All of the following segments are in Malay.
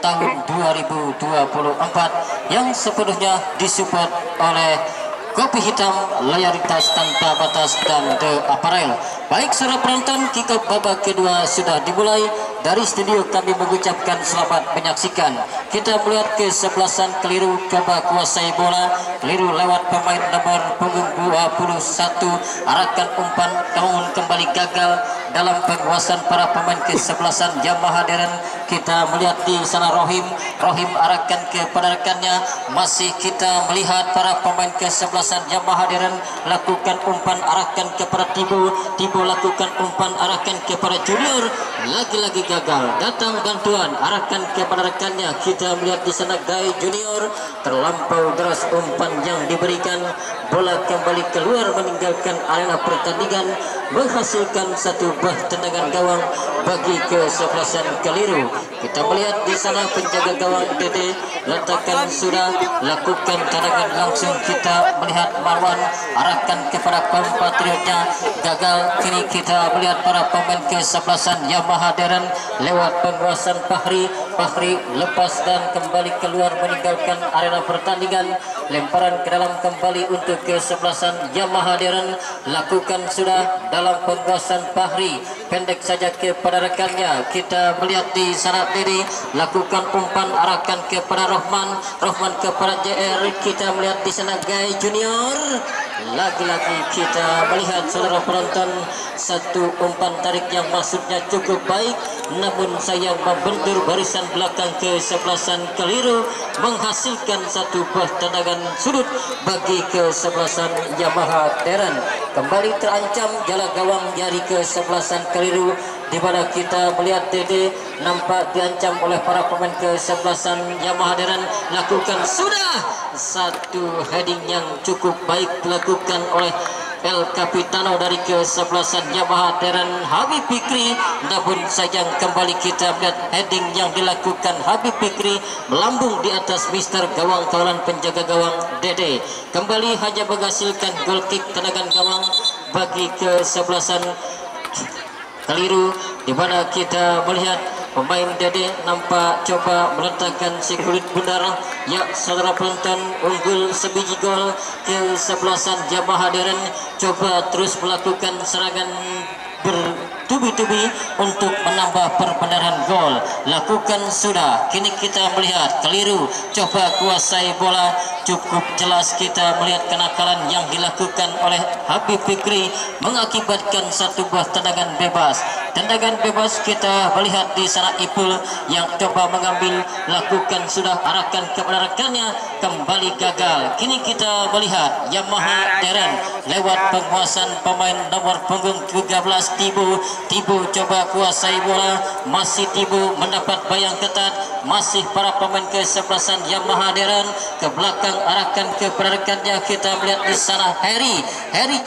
tahun 2024 yang sepenuhnya disupport oleh Kopi Hitam, loyalitas tanpa batas dan The Apparel. Baik saudara penonton, kick off babak kedua sudah dimulai. Dari studio kami mengucapkan selamat menyaksikan. Kita melihat kesebelasan keliru coba kuasai bola, keliru lewat pemain nomor punggung 21, arahkan umpan namun kembali gagal dalam penguasaan para pemain kesebelasan Yamaha Deren. Kita melihat di sana Rohim arahkan kepada rekannya. Masih kita melihat para pemain kesebelasan Yamaha Deren lakukan umpan arahkan kepada Tibo lakukan umpan arahkan kepada Junior, lagi-lagi gagal. Datang bantuan arahkan kepada rekannya. Kita melihat di sana Gai Junior terlampau deras umpan yang diberikan, bola kembali keluar meninggalkan arena pertandingan, menghasilkan satu buah tendangan gawang bagi kesebelasan keliru. Kita melihat di sana penjaga gawang Dede letakkan sudah lakukan tendangan langsung. Kita melihat Marwan arahkan kepada kompatriotnya, gagal. Kini kita melihat para pemain kesebelasan Yamaha Deren lewat penguasaan Fahri lepas dan kembali keluar meninggalkan arena pertandingan. Lemparan ke dalam kembali untuk kesebelasan Yamaha Deren, lakukan sudah dalam penguasaan Fahri, pendek saja kepada rekannya. Kita melihat di sana Dede lakukan umpan arahkan kepada Rohman kepada JR. Kita melihat di sana Gai Junior, lagi-lagi kita melihat saudara penonton satu umpan tarik yang maksudnya cukup baik, namun sayang membentur barisan belakang kesebelasan keliru, menghasilkan satu buah tendangan sudut bagi kesebelasan Yamaha Deren. Kembali terancam jala gawang dari kesebelasan keliru, di mana kita melihat Dede nampak diancam oleh para pemain kesebelasan Yamaha Deren. Lakukan sudah satu heading yang cukup baik dilakukan oleh El Capitano dari kesebelasan Yamaha Deren, Habib Fikri. Namun sayang kembali kita melihat heading yang dilakukan Habib Fikri melambung di atas Mister gawang kawalan penjaga gawang Dede. Kembali hanya menghasilkan goal kick tendangan gawang bagi kesebelasan keliru, di mana kita melihat pemain Dede nampak coba meletakkan si kulit bundar. Ya saudara penonton, unggul sebiji gol kesebelasan Yamaha Deren, coba terus melakukan serangan bertubi-tubi untuk menambah perpendaran gol. Lakukan sudah. Kini kita melihat keliru coba kuasai bola, cukup jelas kita melihat kenakalan yang dilakukan oleh Habib Fikri mengakibatkan satu buah tendangan bebas. Tendangan bebas kita melihat di sana Ipul yang coba mengambil, lakukan sudah arahkan kepada rekannya, kembali gagal. Kini kita melihat Yamaha Deren lewat penguasaan pemain nomor punggung 13 Tibo coba kuasai bola, masih Tibo mendapat bayang ketat, masih para pemain kesebelasan Yamaha Deren ke belakang arahkan kepada rekannya. Kita melihat di sana Harry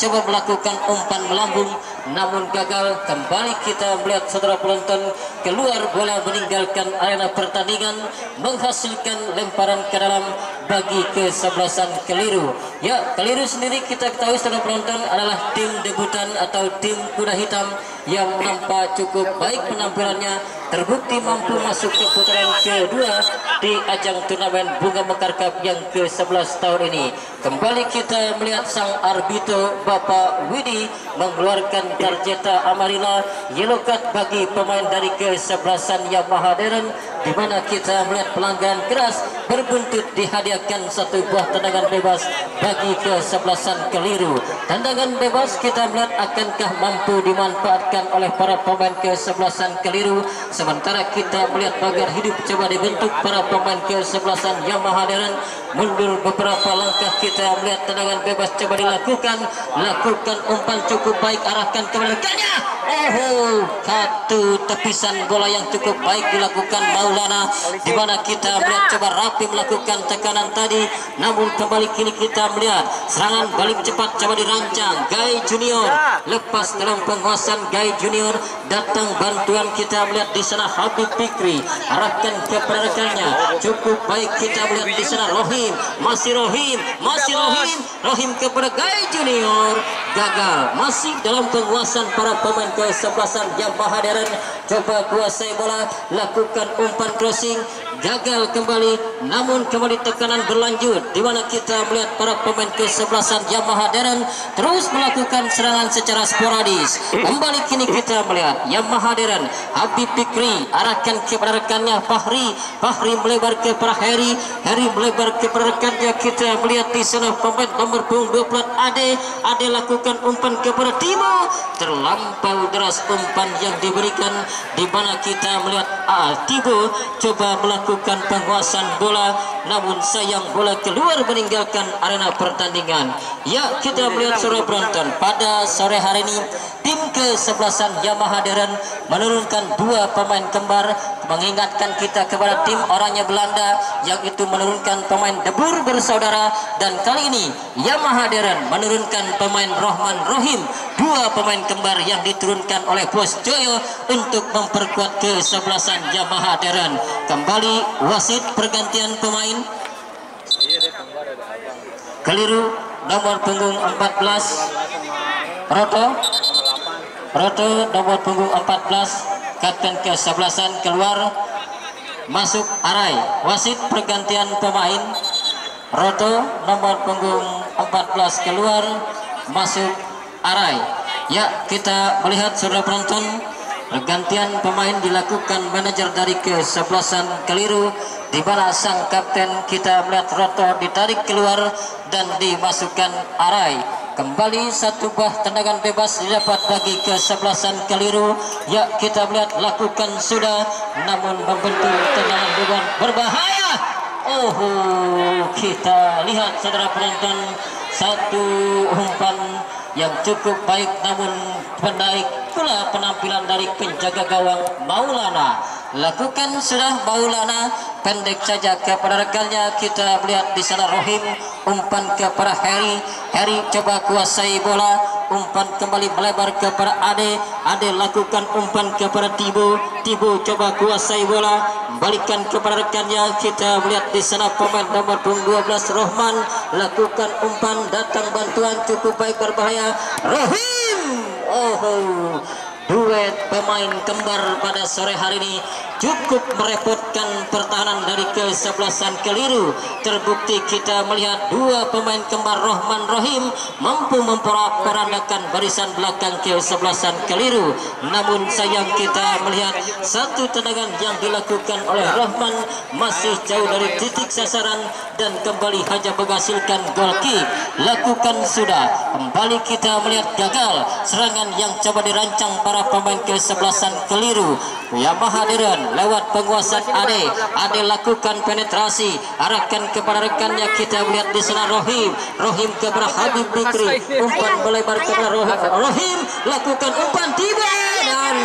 coba melakukan umpan melambung namun gagal. Kembali kita melihat saudara penonton keluar bola meninggalkan arena pertandingan, menghasilkan lemparan ke dalam bagi kesebelasan keliru. Ya, keliru sendiri kita ketahui saudara penonton adalah tim debutan atau tim kuda hitam yang nampak cukup baik penampilannya, terbukti mampu masuk ke putaran kedua di ajang turnamen Bunga Mekar Cup yang ke-11 tahun ini. Kembali kita melihat sang arbitro Bapak Widi mengeluarkan tarjeta amarilla yellow card bagi pemain dari kesebelasan Yamaha Deren, di mana kita melihat pelanggaran keras berbuntut dihadiahkan satu buah tendangan bebas bagi kesebelasan keliru. Tendangan bebas kita melihat akankah mampu dimanfaatkan oleh para pemain kesebelasan keliru, sementara kita melihat pagar hidup coba dibentuk para pemain kesebelasan Yamaha Deren. Mundur beberapa langkah kita melihat tendangan bebas coba dilakukan, lakukan umpan cukup baik arahkan kepada rekannya. Satu tepisan bola yang cukup baik dilakukan Maulana, di mana kita melihat coba rapi melakukan tekanan tadi, namun kembali kini kita melihat serangan balik cepat coba dirancang Gai Junior, lepas dalam penguasaan Gai Junior, datang bantuan kita melihat di sana Habib Fikri arahkan kepada rekannya, cukup baik kita melihat di sana Rohim Rohim kepada Gai Junior, gagal. Masih dalam penguasaan para pemain kesebelasan Yamaha Deren. Coba kuasai bola, lakukan umpan crossing, gagal kembali. Namun kembali tekanan berlanjut, di mana kita melihat para pemain kesebelasan Yamaha Deren terus melakukan serangan secara sporadis. Kembali kini kita melihat Yamaha Deren, Habib Fikri arahkan kepada rekannya Fahri melebar kepada Heri melebar kepada rekannya. Kita melihat di sana pemain nomor punggung 24 Ade lakukan umpan kepada Timo. Terlampau deras umpan yang diberikan, di mana kita melihat Timo coba melakukan penguasaan bola, namun sayang bola keluar meninggalkan arena pertandingan. Ya, kita melihat sore penonton, pada sore hari ini tim kesebelasan Yamaha Deren menurunkan 2 pemain kembar, mengingatkan kita kepada tim oranye Belanda yang itu menurunkan pemain Debur bersaudara. Dan kali ini Yamaha Deren menurunkan pemain Rohman Rohim, 2 pemain kembar yang diturunkan oleh Bos Joyo untuk memperkuat kesebelasan Yamaha Deren. Kembali wasit pergantian pemain. Keliru nomor punggung 14 Roto nomor punggung 14 kapten kesebelasan keluar, masuk Arai. Wasit pergantian pemain. Roto nomor punggung 14 keluar, masuk Arai. Ya, kita melihat saudara penonton, pergantian pemain dilakukan manajer dari kesebelasan Keliru, di mana sang kapten kita melihat Roto ditarik keluar dan dimasukkan Arai. Kembali satu buah tendangan bebas didapat bagi kesebelasan Keliru. Ya, kita melihat lakukan sudah, namun membentuk tendangan bebas berbahaya. Kita lihat saudara penonton, satu umpan yang cukup baik, namun menaik pula penampilan dari penjaga gawang Maulana. Lakukan sudah Maulana, pendek saja kepada rekannya. Kita melihat di sana Rohim umpan kepada Heri coba kuasai bola, umpan kembali melebar kepada Ade lakukan umpan kepada Tibo coba kuasai bola, balikan kepada rekannya. Kita melihat di sana pemain nomor 12 Rohman lakukan umpan, datang bantuan cukup baik berbahaya. Rohim, duet pemain kembar pada sore hari ini cukup merepotkan pertahanan dari kesebelasan Keliru. Terbukti kita melihat 2 pemain kembar Rohman Rohim mampu memporak-porandakan barisan belakang kesebelasan Keliru. Namun sayang kita melihat satu tendangan yang dilakukan oleh Rohman masih jauh dari titik sasaran dan kembali hanya menghasilkan gol kick. Lakukan sudah, kembali kita melihat gagal serangan yang coba dirancang para pemain kesebelasan Keliru. Yamaha Deren lewat penguasaan Ade lakukan penetrasi, arahkan kepada rekannya. Kita melihat di sana Rohim kepada Habib Fikri, umpan melebar kepada Rohim lakukan umpan tiba, dan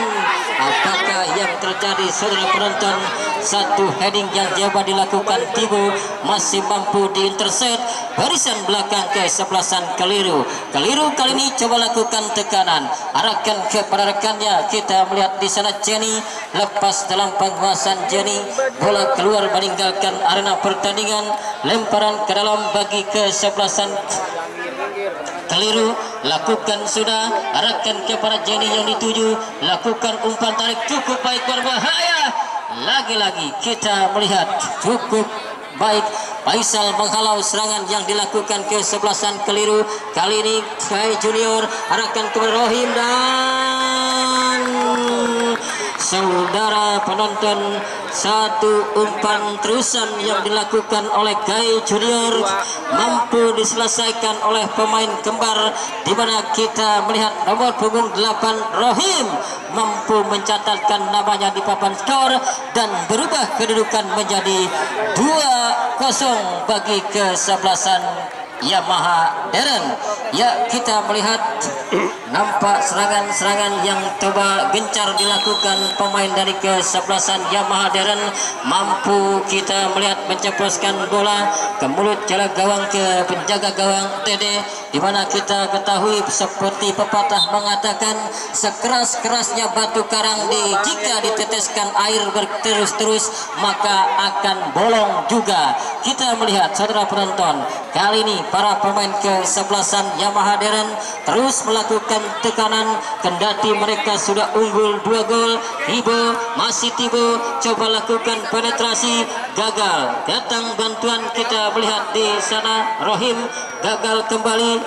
apakah yang terjadi saudara penonton? Satu heading yang coba dilakukan Tibo masih mampu diintercept barisan belakang kesebelasan Keliru. Keliru kali ini coba lakukan tekanan, arahkan kepada rekannya. Kita melihat di sana Jenny lepas dalam penguasaan Jenny, bola keluar meninggalkan arena pertandingan, lemparan ke dalam bagi kesebelasan Keliru. Lakukan sudah, arahkan kepada Jenny yang dituju, lakukan umpan tarik cukup baik berbahaya. Lagi-lagi kita melihat cukup baik Faisal menghalau serangan yang dilakukan kesebelasan Keliru. Kali ini Gai Junior arahkan kepada Rohim, dan saudara penonton, satu umpan terusan yang dilakukan oleh Gai Junior mampu diselesaikan oleh pemain kembar, di mana kita melihat nomor punggung 8 Rohim mampu mencatatkan namanya di papan skor dan berubah kedudukan menjadi 2-0 bagi kesebelasan Yamaha Deren. Ya, kita melihat nampak serangan-serangan yang coba gencar dilakukan pemain dari kesebelasan Yamaha Deren. Mampu kita melihat menceploskan bola ke mulut jarak gawang ke penjaga gawang TD, di mana kita ketahui seperti pepatah mengatakan sekeras-kerasnya batu karang jika diteteskan air berterus-terus maka akan bolong juga. Kita melihat saudara penonton, kali ini para pemain kesebelasan Yamaha Deren terus melakukan tekanan kendati mereka sudah unggul 2 gol. Tibo coba lakukan penetrasi, gagal. Datang bantuan, kita melihat di sana Rohim gagal kembali.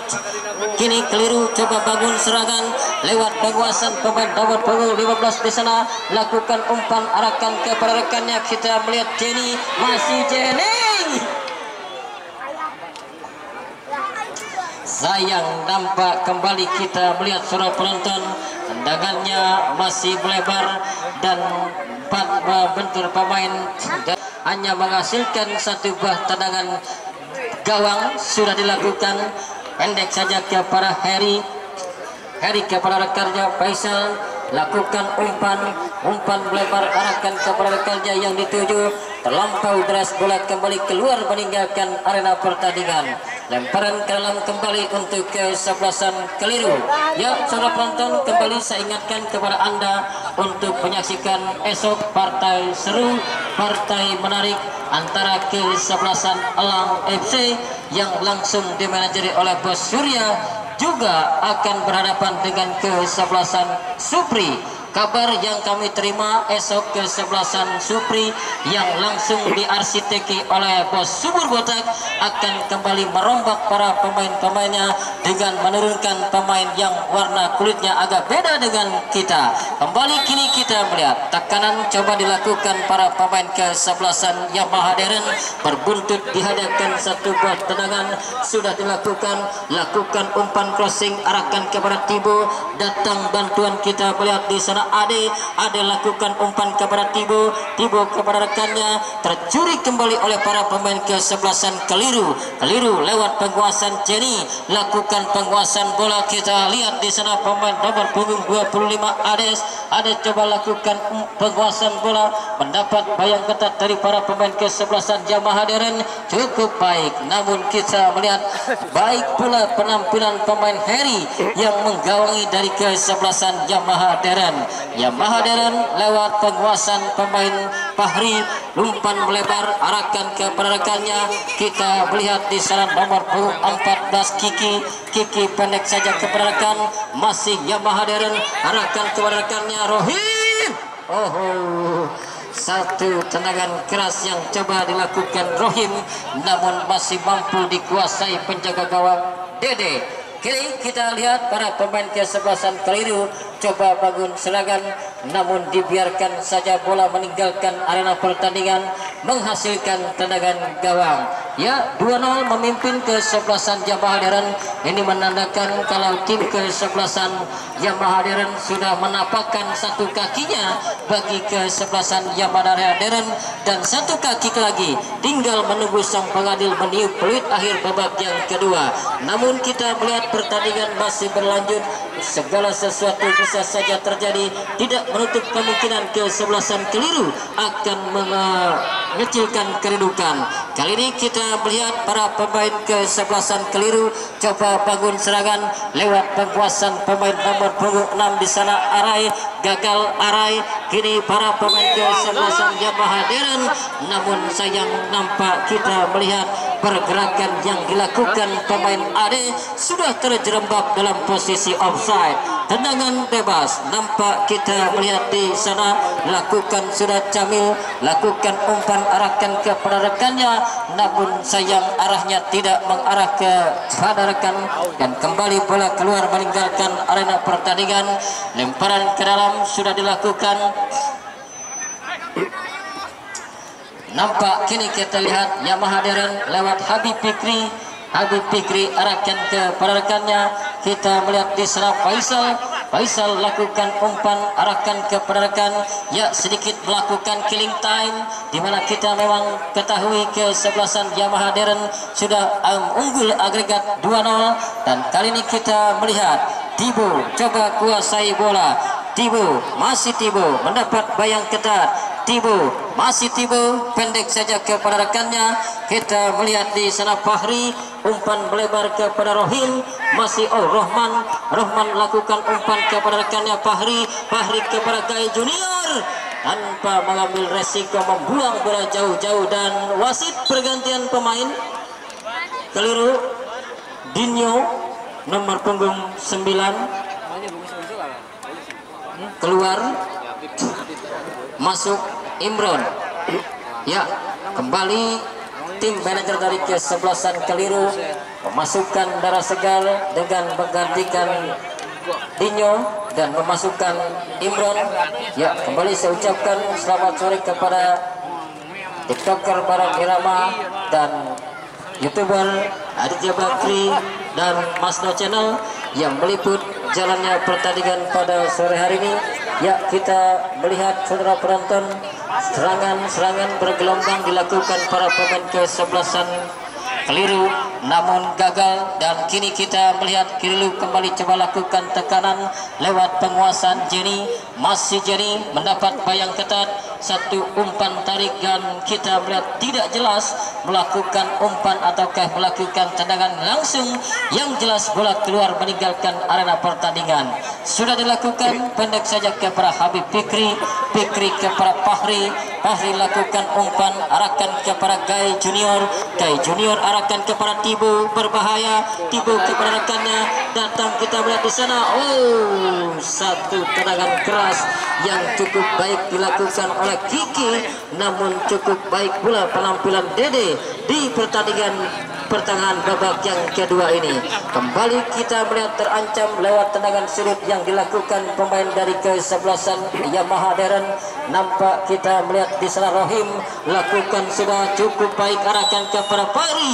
Kini keliru, coba bangun serangan lewat penguasaan pemain nomor punggung 15 di sana, lakukan umpan arahkan kepada rekannya. Kita melihat Jenny, masih Jenny. Sayang, nampak kembali kita melihat saudara penonton, tendangannya masih melebar dan 4 bentur pemain hanya menghasilkan 1 buah tendangan gawang sudah dilakukan. Pendek saja kepada Harry kepada rekannya Faisal, lakukan umpan melebar arahkan kepada rekannya yang dituju, terlampau deras, bola kembali keluar meninggalkan arena pertandingan. Lemparan ke dalam kembali untuk kesebelasan keliru. Ya, saudara penonton, kembali saya ingatkan kepada Anda untuk menyaksikan esok partai seru, partai menarik antara kesebelasan Elang FC yang langsung dimanajeri oleh Bos Surya juga akan berhadapan dengan kesebelasan Supri. Kabar yang kami terima, esok kesebelasan Supri yang langsung diarsiteki oleh Bos Subur Botak akan kembali merombak para pemain-pemainnya dengan menurunkan pemain yang warna kulitnya agak beda dengan kita. Kembali kini kita melihat tekanan coba dilakukan para pemain kesebelasan Yamaha Deren, berbuntut dihadapkan 1 buah tendangan sudah dilakukan, lakukan umpan crossing arahkan kepada Tibo, datang bantuan, kita melihat di sana Ade lakukan umpan kepada Tibo kepada rekannya, tercuri kembali oleh para pemain kesebelasan keliru lewat penguasaan Jenny, lakukan penguasaan bola. Kita lihat di sana pemain nomor punggung 25 Ade coba lakukan penguasaan bola, mendapat bayang ketat dari para pemain kesebelasan Yamaha Deren cukup baik, namun kita melihat baik pula penampilan pemain Harry yang menggawangi dari kesebelasan Yamaha Deren. Yamaha Deren lewat penguasaan pemain Fahri, umpan melebar arahkan kepada rekannya. Kita melihat di sana nomor 14 Kiki pendek saja kepada rekan, masih Yamaha Deren arahkan kepada rekannya Rohim. Satu tendangan keras yang coba dilakukan Rohim, namun masih mampu dikuasai penjaga gawang Dede. Kini kita lihat para pemain kesebelasan keliru coba bangun serangan, namun dibiarkan saja bola meninggalkan arena pertandingan menghasilkan tendangan gawang. Ya, 2-0 memimpin kesebelasan Yamaha Deren. Ini menandakan kalau tim kesebelasan Yamaha Deren sudah menapakkan 1 kakinya bagi kesebelasan Yamaha Deren, dan 1 kaki lagi tinggal menunggu sang pengadil meniup peluit akhir babak yang kedua. Namun kita melihat pertandingan masih berlanjut, segala sesuatu bisa saja terjadi, tidak menutup kemungkinan kesebelasan keliru akan mengecilkan kedudukan. Kali ini kita melihat para pemain kesebelasan keliru coba bangun serangan lewat penguasaan pemain nomor punggung 6 di sana gagal Arai. Kini para pemain kesebelasan Yamaha Deren, namun sayang nampak kita melihat pergerakan yang dilakukan pemain Ade sudah terjerembab dalam posisi offside. Tendangan bebas nampak kita melihat di sana, lakukan sudah Camil, lakukan umpan arahkan kepada rekannya, namun sayang arahnya tidak mengarah ke pada rekan dan kembali bola keluar meninggalkan arena pertandingan. Lemparan ke dalam sudah dilakukan. Nampak kini kita lihat Yamaha Deren lewat Habib Fikri arahkan ke rekannya. Kita melihat di sana Faisal lakukan umpan, arahkan kepada rekan, ya sedikit melakukan killing time, di mana kita memang ketahui kesebelasan Yamaha Deren sudah unggul agregat 2-0, dan kali ini kita melihat Tibo coba kuasai bola. Tibo, masih Tibo mendapat bayang ketat. Tibo, masih Tibo, pendek saja kepada rekannya. Kita melihat di sana Fahri, umpan melebar kepada Rohim, masih Rohman lakukan umpan kepada rekannya Fahri kepada Gai Junior, tanpa mengambil resiko membuang bola jauh-jauh, dan wasit pergantian pemain. Keliru, Dinyo nomor punggung 9 keluar, masuk Imron. Ya, kembali tim manajer dari kesebelasan Keliru memasukkan Darah Segar dengan menggantikan Dinyo dan memasukkan Imron. Ya, kembali saya ucapkan selamat sore kepada TikToker Barat Irama dan YouTuber Aditya Bakri dan Masno Channel yang meliput jalannya pertandingan pada sore hari ini. Ya, kita melihat saudara penonton, serangan bergelombang dilakukan para pemain kesebelasan Keliru, namun gagal, dan kini kita melihat Keliru kembali coba lakukan tekanan lewat penguasaan Jenny. Masih Jenny mendapat bayang ketat, satu umpan tarik, dan kita melihat tidak jelas melakukan umpan ataukah melakukan tendangan langsung. Yang jelas bola keluar meninggalkan arena pertandingan. Sudah dilakukan, pendek saja kepada Habib Fikri kepada Fahri lakukan umpan, arahkan kepada Gai Junior arahkan kepada Tibo, berbahaya, Tibo kepada rekannya, datang, kita melihat di sana, satu tendangan keras yang cukup baik dilakukan oleh Kiki, namun cukup baik pula penampilan Dede di pertandingan pertengahan babak yang kedua ini. Kembali kita melihat terancam lewat tendangan sudut yang dilakukan pemain dari kesebelasan Yamaha Deren. Nampak kita melihat di sana Rohim lakukan sudah cukup baik, arahkan kepada Fahri.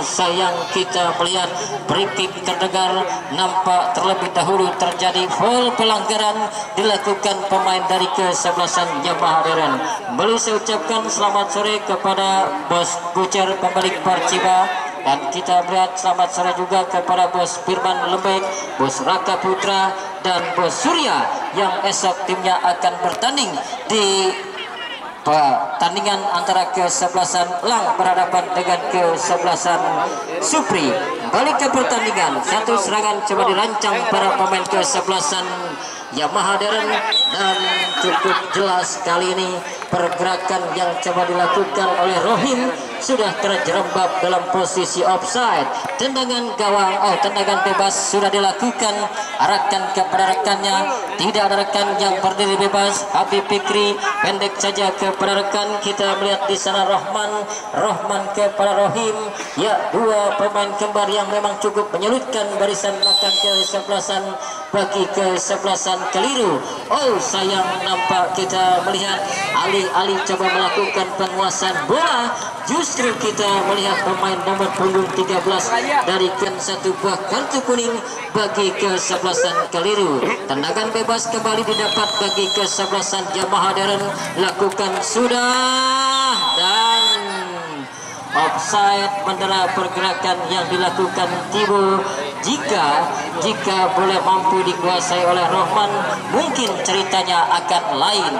Sayang, kita melihat berikik terdengar, nampak terlebih dahulu terjadi foul pelanggaran dilakukan pemain dari kesebelasan Yamaha Deren. Boleh saya ucapkan selamat sore kepada Bos Bucer pemilik Perciba, dan kita melihat selamat sore juga kepada Bos Firman Lembek, Bos Raka Putra, dan Bos Surya yang esok timnya akan bertanding di pertandingan antara kesebelasan Lang berhadapan dengan kesebelasan Supri. Balik ke pertandingan, satu serangan coba dirancang para pemain kesebelasan Yamaha Deren, dan cukup jelas kali ini pergerakan yang coba dilakukan oleh Rohim sudah terjerembab dalam posisi offside. Tendangan gawang, tendangan bebas sudah dilakukan, arahkan kepada rekannya, tidak ada rekan yang berdiri bebas. Habib Fikri pendek saja kepada rekan, kita melihat di sana Rohman kepada Rohim. Ya, dua pemain kembar yang memang cukup menyulitkan barisan belakang kesebelasan bagi kesebelasan Keliru. Sayang, nampak kita melihat alih-alih coba melakukan penguasaan bola, justru kita melihat pemain nomor punggung 13 dari satu buah kartu kuning bagi kesebelasan Keliru. Tendangan bebas kembali didapat bagi kesebelasan Yamaha Deren, lakukan sudah, dan offside mendera pergerakan yang dilakukan Tibo. Jika boleh mampu dikuasai oleh Rohman, mungkin ceritanya akan lain.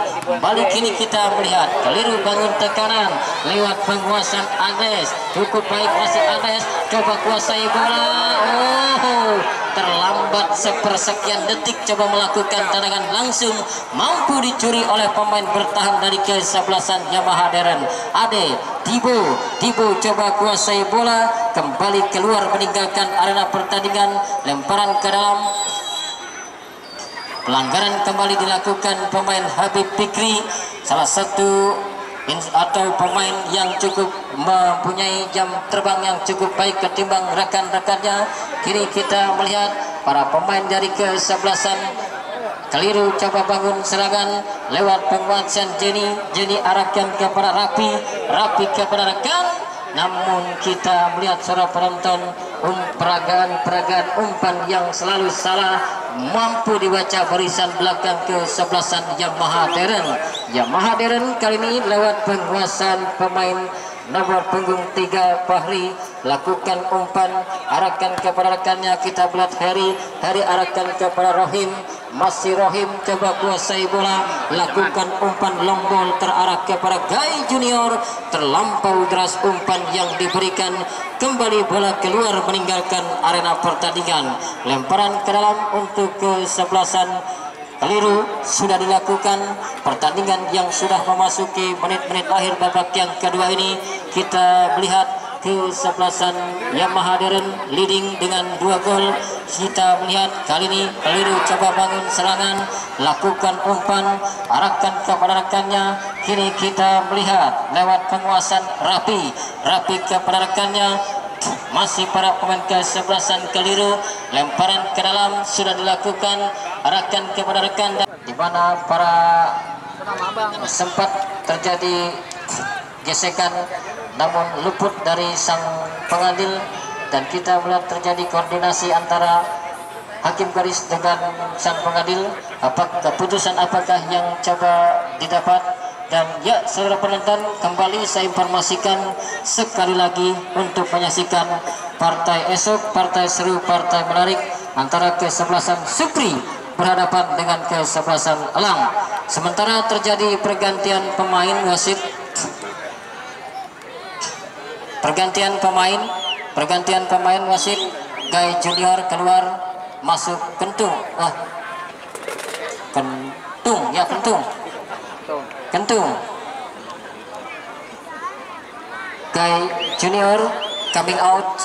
Balik kini kita melihat Keliru bangun tekanan lewat penguasaan Agnes, cukup baik masih Agnes, coba kuasai bola. Terlambat sepersekian detik coba melakukan tendangan langsung, mampu dicuri oleh pemain bertahan dari kesebelasan Yamaha Deren. Tibo coba kuasai bola, kembali keluar meninggalkan arena pertandingan, lemparan ke dalam. Pelanggaran kembali dilakukan pemain Habib Fikri, salah satu atau pemain yang cukup mempunyai jam terbang yang cukup baik ketimbang rekan-rekannya. Kini kita melihat para pemain dari kesebelasan Keliru coba bangun serangan lewat penguasaan Jenny arahkan kepada Rapi kepada rekan, namun kita melihat seorang penonton peragaan umpan yang selalu salah, mampu dibaca barisan belakang kesebelasan Yamaha Darren. Yamaha Darren kali ini lewat penguasaan pemain nomor punggung 3 Fahri, lakukan umpan, arahkan kepada rekannya. Kita melihat Heri arahkan kepada Rohim, masih Rohim coba kuasai bola, lakukan umpan long ball terarah kepada Gai Junior, terlampau deras umpan yang diberikan, kembali bola keluar meninggalkan arena pertandingan. Lemparan ke dalam untuk kesebelasan keliru sudah dilakukan. Pertandingan yang sudah memasuki menit-menit akhir babak yang kedua ini, kita melihat kesebelasan Yamaha Darren leading dengan 2 gol. Kita melihat kali ini keliru coba bangun serangan, lakukan umpan, arahkan kepada rekannya. Kini kita melihat lewat penguasaan Rapi kepada rekannya, masih para pemain kesebelasan keliru, lemparan ke dalam sudah dilakukan, arahkan kepada rekan, di mana para sempat terjadi gesekan namun luput dari sang pengadil, dan kita melihat terjadi koordinasi antara hakim garis dengan sang pengadil. Keputusan apakah yang coba didapat? Dan ya, saudara penonton, kembali saya informasikan sekali lagi untuk menyaksikan partai esok, partai seru, partai menarik antara kesebelasan Supri berhadapan dengan kesebelasan Elang. Sementara terjadi pergantian pemain wasit, pergantian pemain wasit. Gai Junior keluar, masuk Kentung. Kentung. Gai Junior coming out,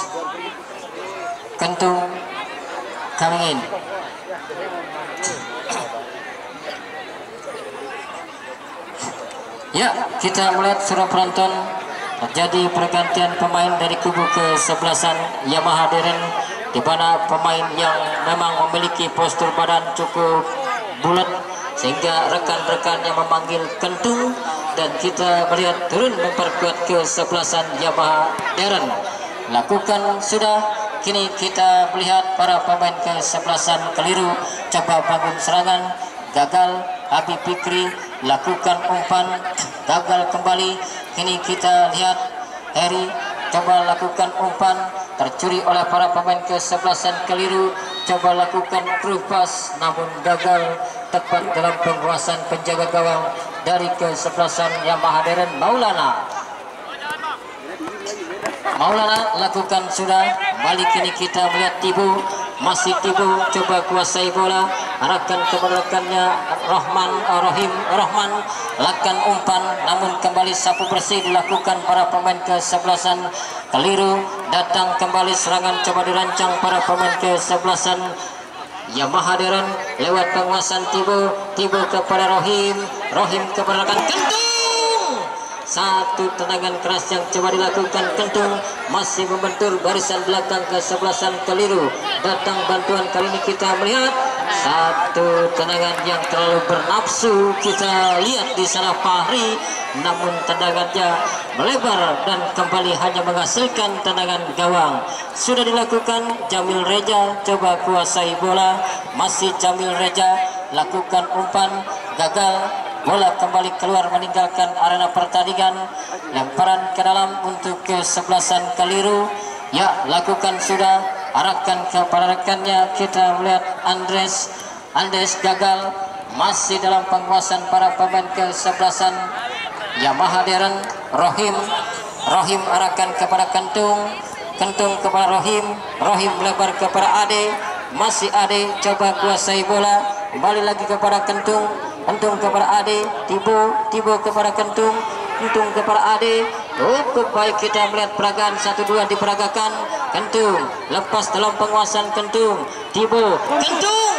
Kentung coming in. Ya, kita melihat saudara penonton, terjadi pergantian pemain dari kubu kesebelasan Yamaha Darren, di mana pemain yang memang memiliki postur badan cukup bulat sehingga rekan-rekannya memanggil Kentung, dan kita melihat turun memperkuat kesebelasan Yamaha Darren. Lakukan sudah, kini kita melihat para pemain kesebelasan keliru coba bangun serangan, gagal. Habib Fikri lakukan umpan, gagal kembali. Kini kita lihat Heri coba lakukan umpan, tercuri oleh para pemain kesebelasan keliru, coba lakukan cross namun gagal tepat dalam penguasaan penjaga gawang dari kesebelasan Yamaha Darren. Maulana lakukan sudah, balik. Kini kita melihat Tibu, masih Tibu coba kuasai bola, arahkan kepada rekannya Rohman, lakukan umpan namun kembali sapu bersih dilakukan para pemain kesebelasan keliru. Datang kembali serangan coba dirancang para pemain kesebelasan Yamaha Darren lewat penguasaan Tibu kepada Rohim kepada rekan Kentung. Satu tendangan keras yang coba dilakukan Kentung, masih membentur barisan belakang kesebelasan keliru. Datang bantuan, kali ini kita melihat satu tendangan yang terlalu bernafsu. Kita lihat di sana Fahri, namun tendangannya melebar dan kembali hanya menghasilkan tendangan gawang. Sudah dilakukan, Jamil Reja coba kuasai bola, masih Jamil Reja lakukan umpan, gagal. Bola kembali keluar meninggalkan arena pertandingan. Lemparan ke dalam untuk kesebelasan keliru. Ya, lakukan sudah, arahkan kepada rekannya. Kita melihat Andes gagal, masih dalam penguasaan para pemain kesebelasan Yamaha Darren. Rohim arahkan kepada Kentung kepada Rohim melebar kepada Ade, masih Ade coba kuasai bola, kembali lagi kepada Kentung kepada Ade, Tibo kepada Kentung kepada Ade. Cukup baik, kita melihat peragaan 1-2 diperagakan. Kentung lepas dalam penguasaan Kentung, Tibo, Kentung.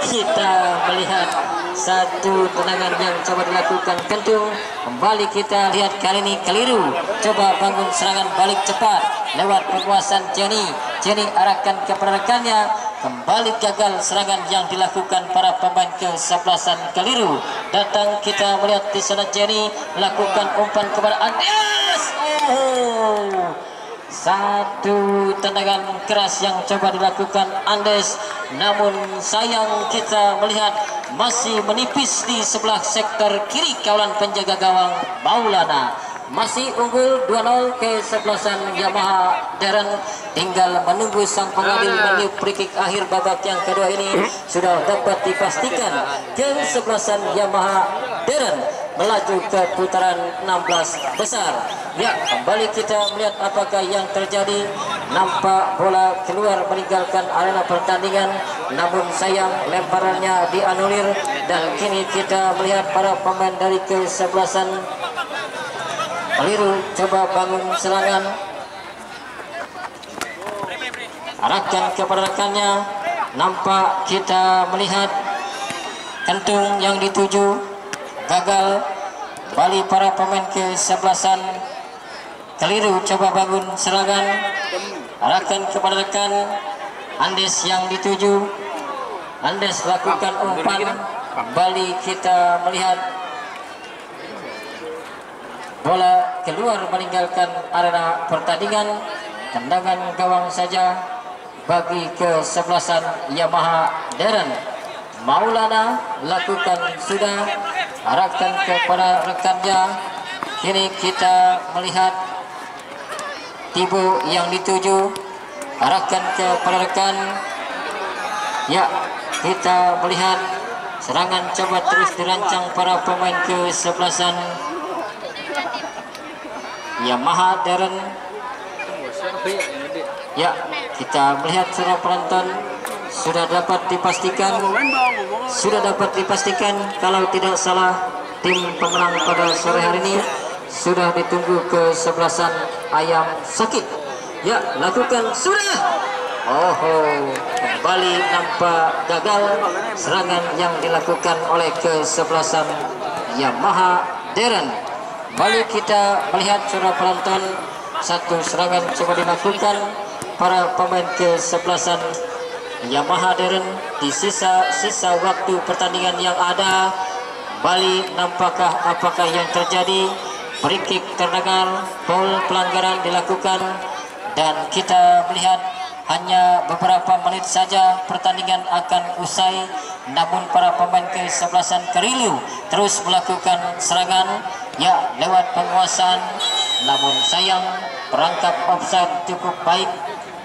Kita melihat satu tendangan yang coba dilakukan Kentung. Kembali kita lihat kali ini keliru, coba bangun serangan balik cepat lewat penguasaan Jenny arahkan kepada rekannya, kembali gagal serangan yang dilakukan para pemain kesebelasan keliru. Datang kita melihat di sana Jenny lakukan umpan kepada Andes. Satu tendangan keras yang coba dilakukan Andes, namun sayang kita melihat masih menipis di sebelah sektor kiri kawalan penjaga gawang Maulana. Masih unggul 2-0 kesebelasan Yamaha Darren. Tinggal menunggu sang pengadil meniup free kick akhir babak yang kedua ini. Sudah dapat dipastikan kesebelasan Yamaha Darren melaju ke putaran 16 besar. Ya, kembali kita melihat apakah yang terjadi. Nampak bola keluar meninggalkan arena pertandingan, namun sayang lemparannya dianulir. Dan kini kita melihat para pemain dari kesebelasan keliru coba bangun serangan, arahkan kepada rekannya. Nampak kita melihat kentung yang dituju gagal. Kembali para pemain kesebelasan keliru coba bangun serangan, arahkan kepada rekan. Andes yang dituju, Andes lakukan umpan. Kembali kita melihat bola keluar meninggalkan arena pertandingan. Tendangan gawang saja bagi kesebelasan Yamaha Darren. Maulana lakukan sudah, arahkan kepada rekannya. Kini kita melihat Tibo yang dituju, arahkan kepada rekan. Ya, kita melihat serangan coba terus dirancang para pemain kesebelasan Yamaha Darren. Ya, kita melihat secara penonton sudah dapat dipastikan kalau tidak salah tim pemenang pada sore hari ini sudah ditunggu kesebelasan Ayam Sakit. Ya, lakukan sudah. Kembali nampak gagal serangan yang dilakukan oleh kesebelasan Yamaha Darren. Kembali kita melihat surah penonton, satu serangan coba dilakukan para pemain kesebelasan Yamaha Darren di sisa waktu pertandingan yang ada. Kembali apakah yang terjadi? Free kick terdengar, foul pelanggaran dilakukan, dan kita melihat hanya beberapa menit saja pertandingan akan usai. Namun para pemain kesebelasan keliru terus melakukan serangan, ya, lewat penguasaan. Namun sayang perangkap offside cukup baik.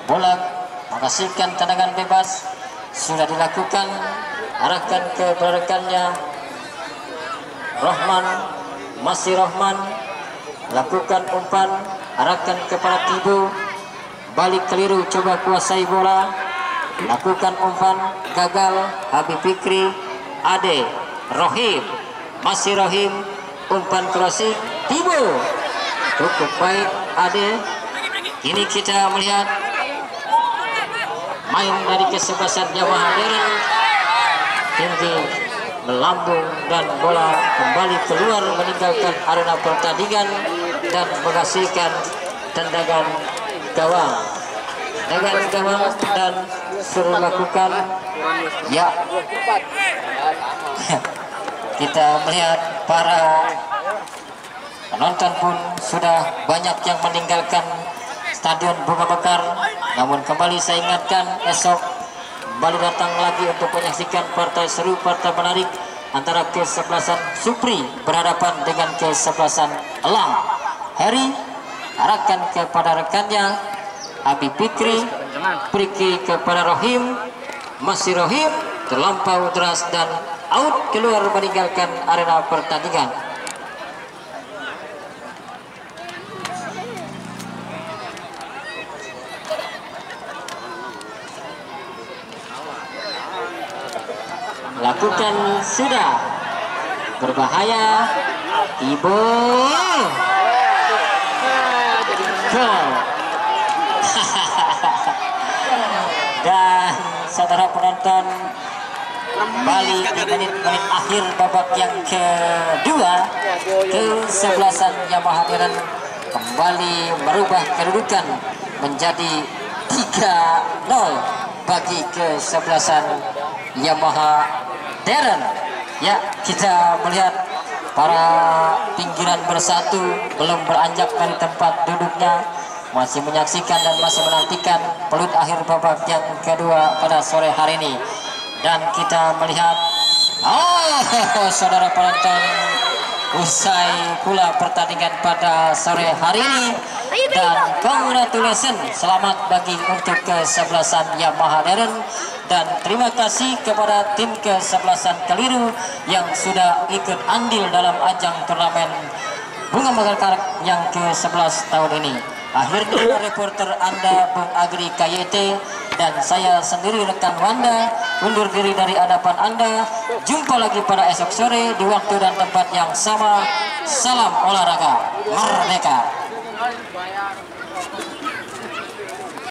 Bola menghasilkan tendangan bebas sudah dilakukan, arahkan ke rekannya. Rahman lakukan umpan, arahkan kepada Tibo. Balik keliru coba kuasai bola, lakukan umpan gagal. Habib Fikri, Ade, Rohim, masih Rohim, umpan crossing Tibo cukup baik Ade. Kini kita melihat main dari kesebelasan Yamaha Darren tinggi melambung dan bola kembali keluar meninggalkan arena pertandingan dan menghasilkan tendangan gawang. Dan suruh lakukan, ya. Kita melihat para penonton pun sudah banyak yang meninggalkan Stadion Bunga Mekar. Namun kembali saya ingatkan, esok kembali datang lagi untuk menyaksikan partai seru, partai menarik antara kesebelasan Supri berhadapan dengan kesebelasan Elang. Heri arahkan kepada rekannya Habib Fikri, Priki kepada Rohim, masih Rohim, terlampau deras dan out, keluar meninggalkan arena pertandingan. Lakukan sudah, berbahaya. Ibu gol. Dan saudara penonton, kembali di menit-menit akhir babak yang kedua, kesebelasan Yamaha Darren kembali merubah kedudukan menjadi 3-0 bagi kesebelasan Yamaha Darren. Ya, kita melihat para pinggiran bersatu belum beranjak dari tempat duduknya, masih menyaksikan dan masih menantikan peluit akhir babak yang kedua pada sore hari ini. Dan kita melihat saudara penonton, usai pula pertandingan pada sore hari ini, dan congratulations, selamat bagi untuk kesebelasan Yamaha Darren, dan terima kasih kepada tim kesebelasan Keliru yang sudah ikut andil dalam ajang turnamen Bunga Mekar yang ke-11 tahun ini. Akhirnya reporter Anda Bung Agri KYT dan saya sendiri rekan Wanda undur diri dari hadapan Anda. Jumpa lagi pada esok sore di waktu dan tempat yang sama. Salam olahraga merdeka.